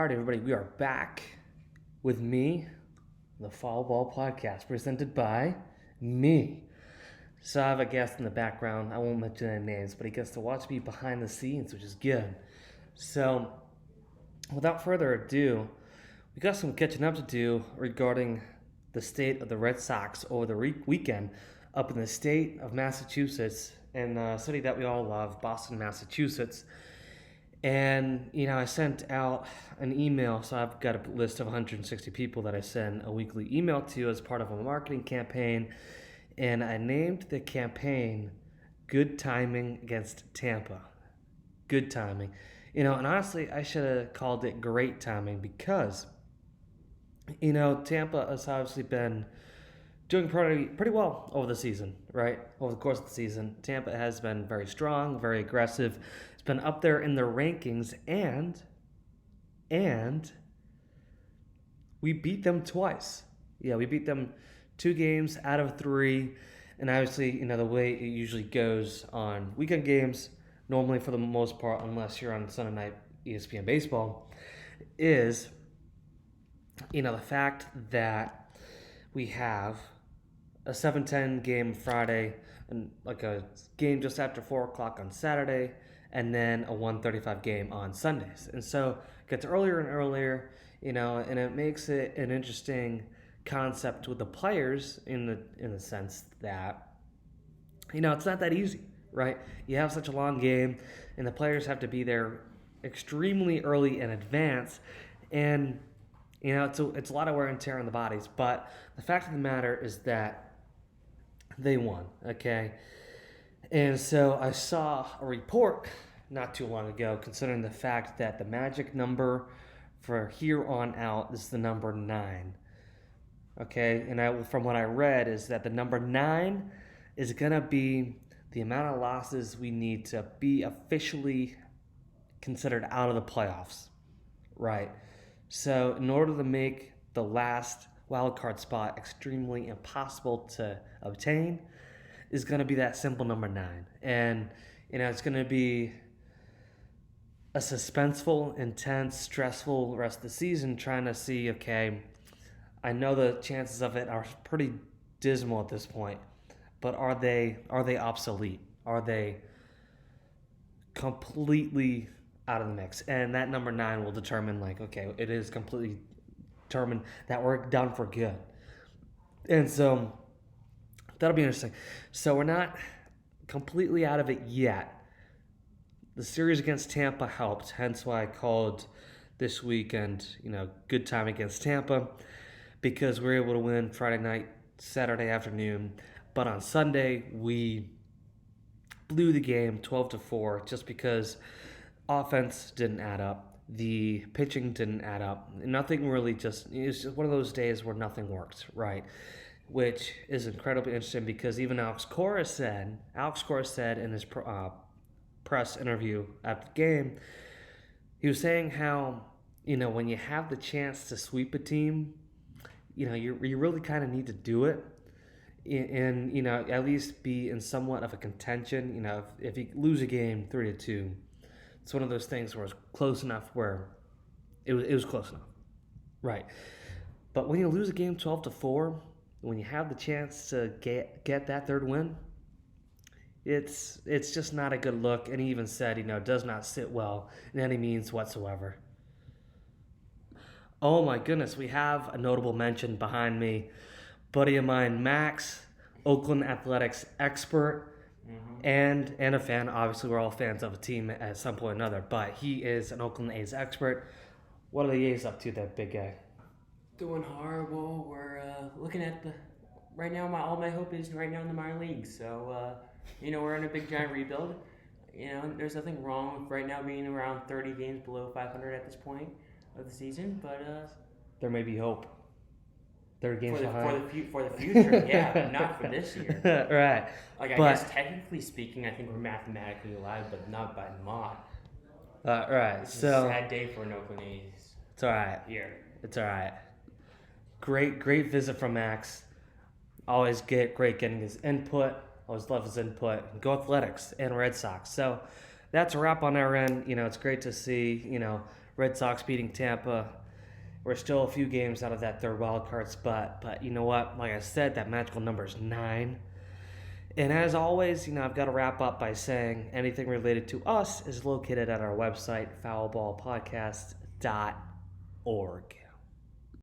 All right, everybody, we are back with me, the Fall Ball Podcast, presented by me. So I have a guest in the background. I won't mention any names, but he gets to watch me behind the scenes, which is good. So, without further ado, we got some catching up to do regarding the state of the Red Sox over the weekend up in the state of Massachusetts, in a city that we all love, Boston, Massachusetts. And, I sent out an email. So I've got a list of 160 people that I send a weekly email to as part of a marketing campaign. And I named the campaign Good Timing Against Tampa. Good timing. And honestly, I should have called it Great Timing because, Tampa has obviously been doing pretty well over the season, right? Over the course of the season, Tampa has been very strong, very aggressive. It's been up there in the rankings, and we beat them twice. Yeah, we beat them 2 games out of 3, and obviously, the way it usually goes on weekend games, normally for the most part, unless you're on Sunday night ESPN baseball, is the fact that we have a 7:10 game Friday, and like a game just after 4 o'clock on Saturday, and then a 1:35 game on Sundays. And so it gets earlier and earlier, and it makes it an interesting concept with the players in the sense that it's not that easy, right? You have such a long game, and the players have to be there extremely early in advance, and it's a lot of wear and tear on the bodies. But the fact of the matter is that they won, okay? And so I saw a report not too long ago considering the fact that the magic number for here on out is the number 9. Okay? And from what I read is that the number 9 is going to be the amount of losses we need to be officially considered out of the playoffs. Right? So in order to make the last wild card spot extremely impossible to obtain is going to be that simple number 9. And, it's going to be a suspenseful, intense, stressful rest of the season trying to see, okay, I know the chances of it are pretty dismal at this point, but are they obsolete? Are they completely out of the mix? And that number 9 will determine, okay, it is completely determined that we're done for good. And so that'll be interesting. So we're not completely out of it yet. The series against Tampa helped, hence why I called this weekend, good time against Tampa, because we were able to win Friday night, Saturday afternoon. But on Sunday, we blew the game 12-4 just because offense didn't add up. The pitching didn't add up. Nothing really it was just one of those days where nothing worked, right? Which is incredibly interesting because even Alex Cora said in his press interview after the game, he was saying how, when you have the chance to sweep a team, you really kind of need to do it and, at least be in somewhat of a contention. If you lose a game 3-2, it's one of those things where it's close enough where it was close enough, right? But when you lose a game 12-4, when you have the chance to get that third win, it's just not a good look. And he even said, it does not sit well in any means whatsoever. Oh my goodness, we have a notable mention behind me. Buddy of mine, Max, Oakland Athletics expert. And a fan. Obviously, we're all fans of a team at some point or another, but he is an Oakland A's expert. What are the A's up to, that big guy? Doing horrible. We're looking at right now. All my hope is right now in the minor leagues. So, we're in a big giant rebuild. There's nothing wrong with right now being around 30 games below 500 at this point of the season, but there may be hope. 30 games for the future, yeah, but not for this year. Right. I guess technically speaking, I think we're mathematically alive, but not by lot. Right. It's so a sad day for an Oakland A's. It's all right. Here. It's all right. Great visit from Max. Always great getting his input. Always love his input. Go Athletics and Red Sox. So that's a wrap on our end. It's great to see, Red Sox beating Tampa. We're still a few games out of that third wild card spot, but you know what? Like I said, that magical number is 9. And as always, I've got to wrap up by saying anything related to us is located at our website, foulballpodcast.org.